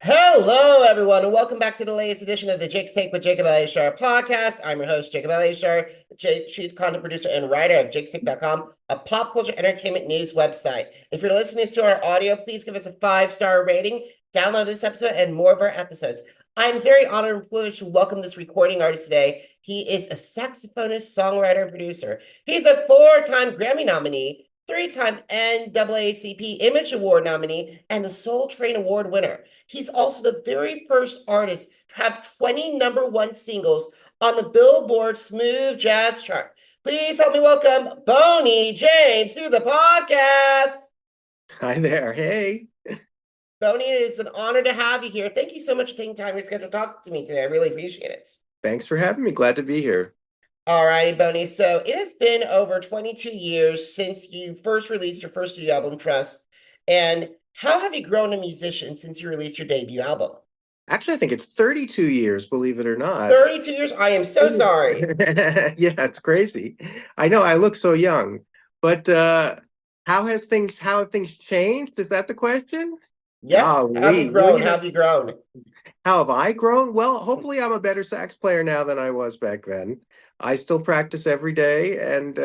Hello, everyone, and welcome back to the latest edition of the Jake's Take with Jacob Elyachar podcast. I'm your host, Jacob Elyachar, chief content producer and writer of jakestake.com, a pop culture entertainment news website. If you're listening to our audio, please give us a 5-star rating, download this episode, and more of our episodes. I'm very honored and privileged to welcome this recording artist today. He is a saxophonist, songwriter, and producer. He's a 4-time Grammy nominee, 3-time NAACP Image Award nominee, and a Soul Train Award winner. He's also the very first artist to have 20 number 1 singles on the Billboard Smooth Jazz chart. Please help me welcome Boney James to the podcast. Hi there. Hey. Boney, it's an honor to have you here. Thank you so much for taking time in your schedule to talk to me today. I really appreciate it. Thanks for having me. Glad to be here. All right, Boney. So it has been over 22 years since you first released your first studio album, Trust. And how have you grown a musician since you released your debut album? Actually, I think it's 32 years, believe it or not. 32 years? I am so sorry. Yeah, it's crazy. I know I look so young, but how have things changed? Is that the question? Yep. How have you Golly. Well, grown? How have you grown? how have I grown? Well, hopefully I'm a better sax player now than I was back then. I still practice every day, and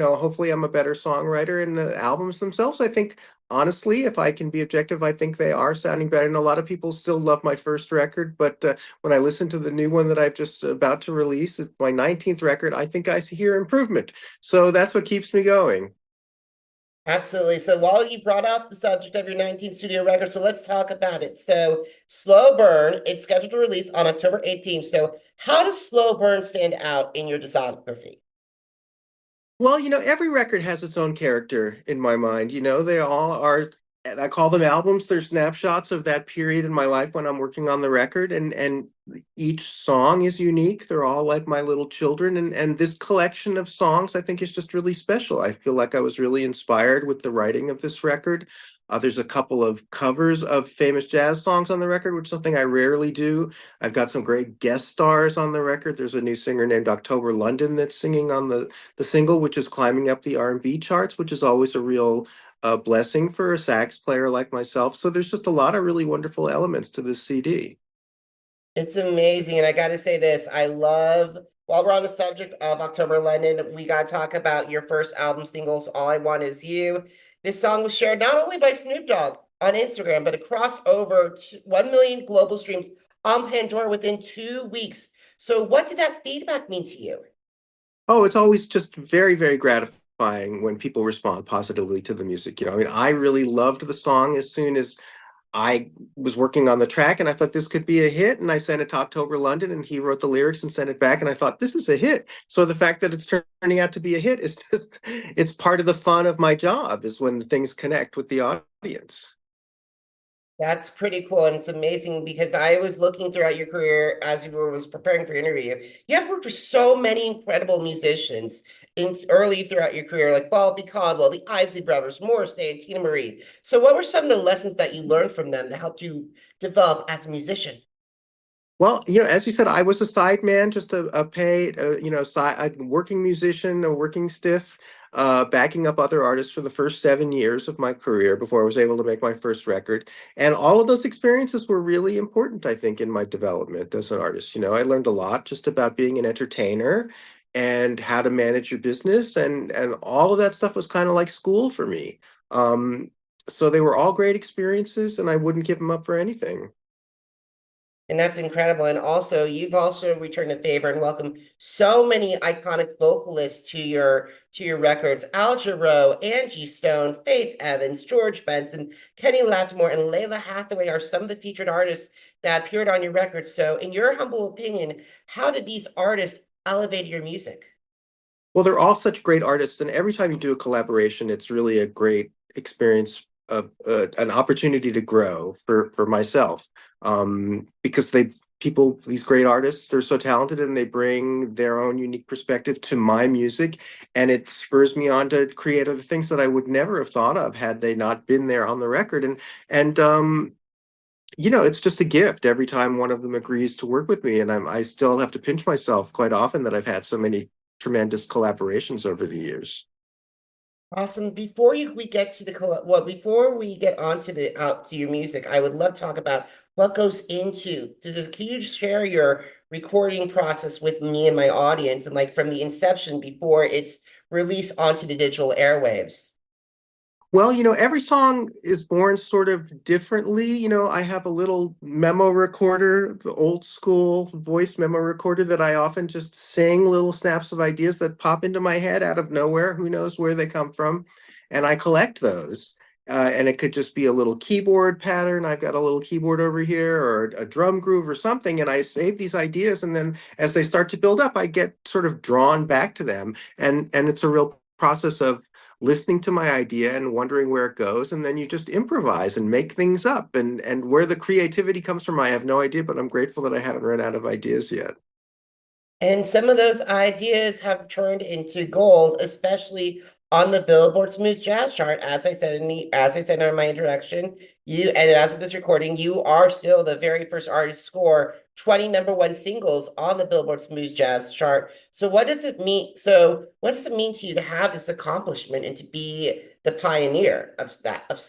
hopefully I'm a better songwriter. And the albums themselves, I think, honestly, if I can be objective, I think they are sounding better. And a lot of people still love my first record, but when I listen to the new one that I've just about to release, it's my 19th record, I think I hear improvement. So that's what keeps me going. Absolutely. So while you brought up the subject of your 19th studio record, so let's talk about it. So Slow Burn, it's scheduled to release on October 18th. So how does Slow Burn stand out in your discography? Well, every record has its own character in my mind. They all are, I call them albums. They're snapshots of that period in my life when I'm working on the record, and each song is unique. They're all like my little children, and this collection of songs I think is just really special. I feel like I was really inspired with the writing of this record. There's a couple of covers of famous jazz songs on the record, which is something I rarely do. I've got some great guest stars on the record. There's a new singer named October London that's singing on the single, which is climbing up the R&B charts, which is always a real blessing for a sax player like myself. So there's just a lot of really wonderful elements to this CD. It's amazing. And I got to say this, I love, while we're on the subject of October London, we got to talk about your first album singles, All I Want Is You. This song was shared not only by Snoop Dogg on Instagram, but across over 1 million global streams on Pandora within 2 weeks. So what did that feedback mean to you? Oh, it's always just very, very gratifying when people respond positively to the music. I mean, I really loved the song as soon as I was working on the track, and I thought this could be a hit. And I sent it to October London, and he wrote the lyrics and sent it back. And I thought, this is a hit. So the fact that it's turning out to be a hit is just, it's part of the fun of my job, is when things connect with the audience. That's pretty cool. And it's amazing because I was looking throughout your career as you was preparing for your interview. You have worked with so many incredible musicians in early throughout your career, like Bobby Caldwell, the Isley Brothers, Morrissey, and Teena Marie. So what were some of the lessons that you learned from them that helped you develop as a musician? Well, as you said, I was a sideman, just a paid, a working musician, a working stiff, backing up other artists for the first 7 years of my career before I was able to make my first record. And all of those experiences were really important, I think, in my development as an artist. I learned a lot just about being an entertainer and how to manage your business, and all of that stuff was kind of like school for me. Um, so they were all great experiences, and I wouldn't give them up for anything. And that's incredible. And also, you've also returned a favor and welcomed so many iconic vocalists to your records. Al Jarreau, Angie Stone, Faith Evans, George Benson, Kenny Lattimore, and Layla Hathaway are some of the featured artists that appeared on your records. So, in your humble opinion, how did these artists elevate your music? Well, they're all such great artists, and every time you do a collaboration, it's really a great experience of an opportunity to grow for myself, because these great artists, they're so talented, and they bring their own unique perspective to my music, and it spurs me on to create other things that I would never have thought of had they not been there on the record, and it's just a gift every time one of them agrees to work with me. And I still have to pinch myself quite often that I've had so many tremendous collaborations over the years. Awesome. We get to before we get onto the out to your music, I would love to talk about what goes into. Can you share your recording process with me and my audience, and like from the inception before it's released onto the digital airwaves? Well, every song is born sort of differently. I have a little memo recorder, the old school voice memo recorder that I often just sing little snaps of ideas that pop into my head out of nowhere. Who knows where they come from? And I collect those. And it could just be a little keyboard pattern. I've got a little keyboard over here, or a drum groove or something. And I save these ideas. And then as they start to build up, I get sort of drawn back to them. And it's a real process of listening to my idea and wondering where it goes, and then you just improvise and make things up. And where the creativity comes from, I have no idea, but I'm grateful that I haven't run out of ideas yet. And some of those ideas have turned into gold, especially on the Billboard Smooth Jazz chart. As I said in my introduction, you and as of this recording, you are still the very first artist to score 20 number one singles on the Billboard Smooth Jazz chart. So what does it mean? So what does it mean to you to have this accomplishment and to be the pioneer of that of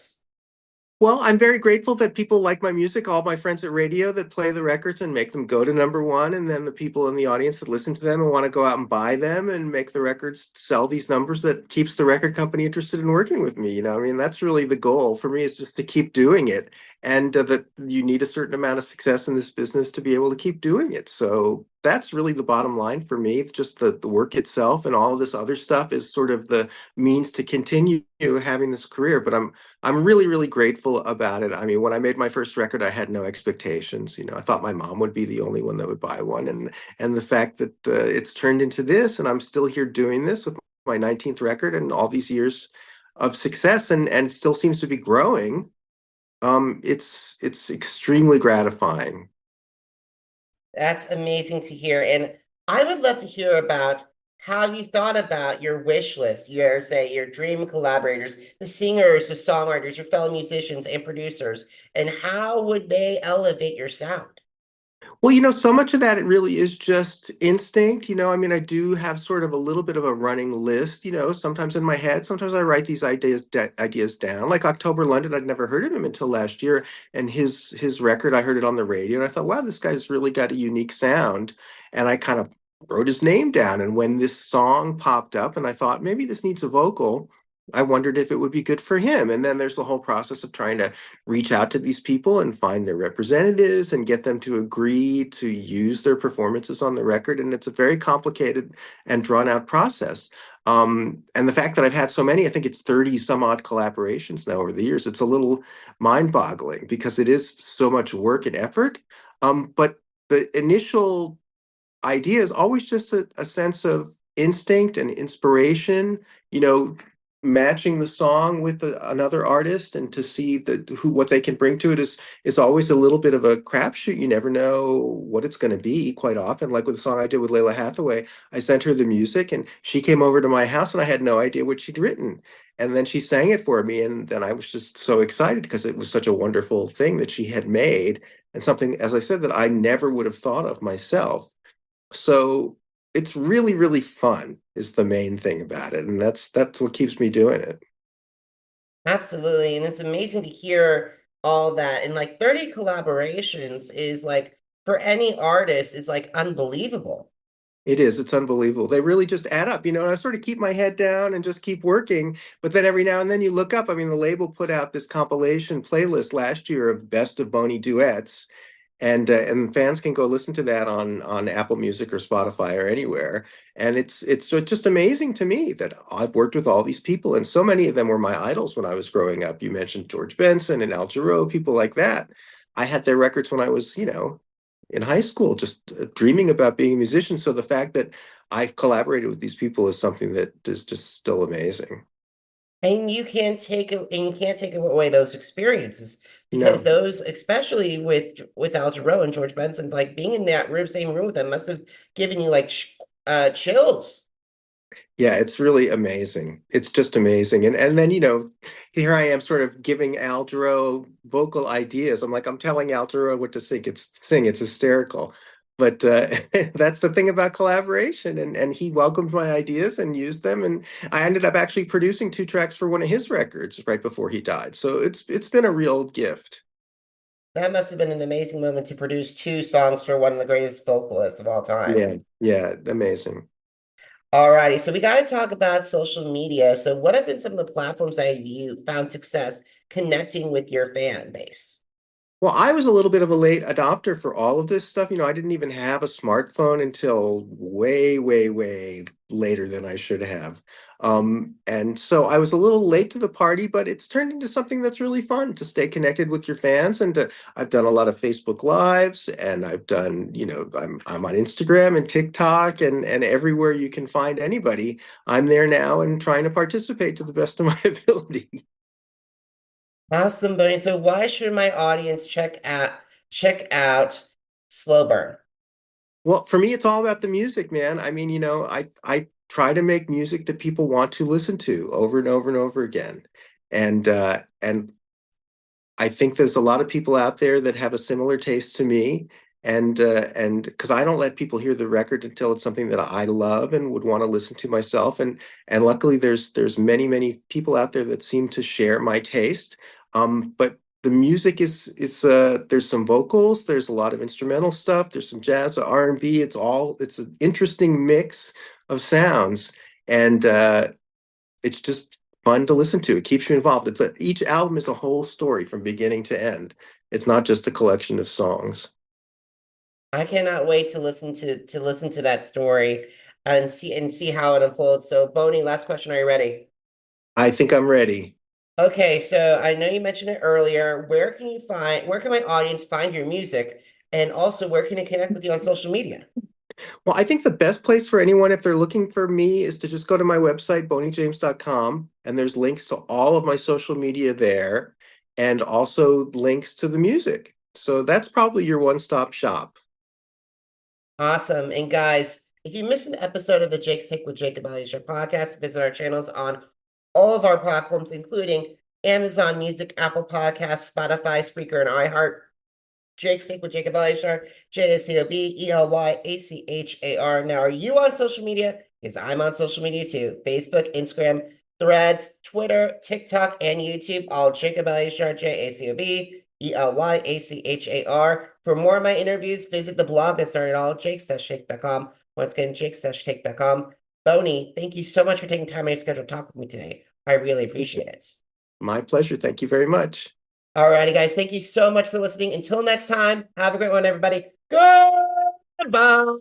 Well, I'm very grateful that people like my music, all my friends at radio that play the records and make them go to number one, and then the people in the audience that listen to them and want to go out and buy them and make the records sell these numbers that keeps the record company interested in working with me. I mean, that's really the goal for me, is just to keep doing it. And that you need a certain amount of success in this business to be able to keep doing it. So that's really the bottom line for me. It's just the work itself, and all of this other stuff is sort of the means to continue having this career. But I'm really, really grateful about it. I mean, when I made my first record, I had no expectations. I thought my mom would be the only one that would buy one, and the fact that it's turned into this, and I'm still here doing this with my 19th record and all these years of success, and still seems to be growing. It's extremely gratifying. That's amazing to hear. And I would love to hear about how you thought about your wish list, your dream collaborators, the singers, the songwriters, your fellow musicians and producers, and how would they elevate your sound? Well, so much of that, it really is just instinct. I mean, I do have sort of a little bit of a running list, sometimes in my head. Sometimes I write these ideas down. Like October London, I'd never heard of him until last year, and his record, I heard it on the radio, and I thought, wow, this guy's really got a unique sound. And I kind of wrote his name down. And when this song popped up, and I thought maybe this needs a vocal, I wondered if it would be good for him. And then there's the whole process of trying to reach out to these people and find their representatives and get them to agree to use their performances on the record. And it's a very complicated and drawn out process. And the fact that I've had so many, I think it's 30 some odd collaborations now over the years, it's a little mind boggling because it is so much work and effort. But the initial idea is always just a sense of instinct and inspiration, you know, matching the song with another artist, and to see what they can bring to it is always a little bit of a crapshoot. You never know what it's going to be quite often. Like with the song I did with Layla Hathaway, I sent her the music and she came over to my house and I had no idea what she'd written. And then she sang it for me. And then I was just so excited because it was such a wonderful thing that she had made, and something, as I said, that I never would have thought of myself. So it's really, really fun is the main thing about it. And that's what keeps me doing it. Absolutely. And it's amazing to hear all that. And like 30 collaborations is like for any artist is like unbelievable. It is. It's unbelievable. They really just add up, and I sort of keep my head down and just keep working. But then every now and then you look up. I mean, the label put out this compilation playlist last year of best of Boney duets, and fans can go listen to that on Apple Music or Spotify or anywhere. And it's just amazing to me that I've worked with all these people, and so many of them were my idols when I was growing up. You mentioned George Benson and Al Jarreau, people like that. I had their records when I was, in high school, just dreaming about being a musician. So the fact that I've collaborated with these people is something that is just still amazing. And you can't take away those experiences because No. those, especially with Al Jarreau and George Benson, like being in that same room with them must have given you like chills. Yeah, it's really amazing. It's just amazing. And then, here I am sort of giving Al Jarreau vocal ideas. I'm telling Al Jarreau what to sing. It's hysterical. But that's the thing about collaboration, and he welcomed my ideas and used them, and I ended up actually producing two tracks for one of his records right before he died. So it's been a real gift. That must have been an amazing moment to produce two songs for one of the greatest vocalists of all time. Yeah, yeah, amazing. Alrighty, so we got to talk about social media. So, what have been some of the platforms that you found success connecting with your fan base? Well, I was a little bit of a late adopter for all of this stuff. I didn't even have a smartphone until way, way, way later than I should have. And so I was a little late to the party, but it's turned into something that's really fun to stay connected with your fans. And I've done a lot of Facebook Lives, and I've done, I'm on Instagram and TikTok and everywhere you can find anybody. I'm there now and trying to participate to the best of my ability. Awesome, Boney. So, why should my audience check out Slow Burn? Well, for me, it's all about the music, man. I try to make music that people want to listen to over and over and over again. And I think there's a lot of people out there that have a similar taste to me. And because I don't let people hear the record until it's something that I love and would want to listen to myself. And luckily there's many people out there that seem to share my taste. But the music is there's some vocals, there's a lot of instrumental stuff, there's some jazz, R&B. It's an interesting mix of sounds. And it's just fun to listen to. It keeps you involved. Each album is a whole story from beginning to end. It's not just a collection of songs. I cannot wait to listen to that story and see how it unfolds. So, Boney, last question. Are you ready? I think I'm ready. Okay, so I know you mentioned it earlier. Where can my audience find your music? And also, where can they connect with you on social media? Well, I think the best place for anyone, if they're looking for me, is to just go to my website, boneyjames.com, and there's links to all of my social media there, and also links to the music. So that's probably your one-stop shop. Awesome. And guys, if you missed an episode of the Jake's Take with Jacob Elyachar podcast, visit our channels on all of our platforms, including Amazon Music, Apple Podcasts, Spotify, Spreaker, and iHeart. Jake's Take with Jacob Elyachar, JACOBELYACHAR. Now, are you on social media? Because I'm on social media too. Facebook, Instagram, Threads, Twitter, TikTok, and YouTube. All Jacob Elyachar, JACOBELYACHAR. For more of my interviews, visit the blog that started all, jakes-take.com. Once again, jakes-take.com. Boney, thank you so much for taking time out of your schedule to talk with me today. I really appreciate it. My pleasure. Thank you very much. All righty, guys. Thank you so much for listening. Until next time, have a great one, everybody. Goodbye.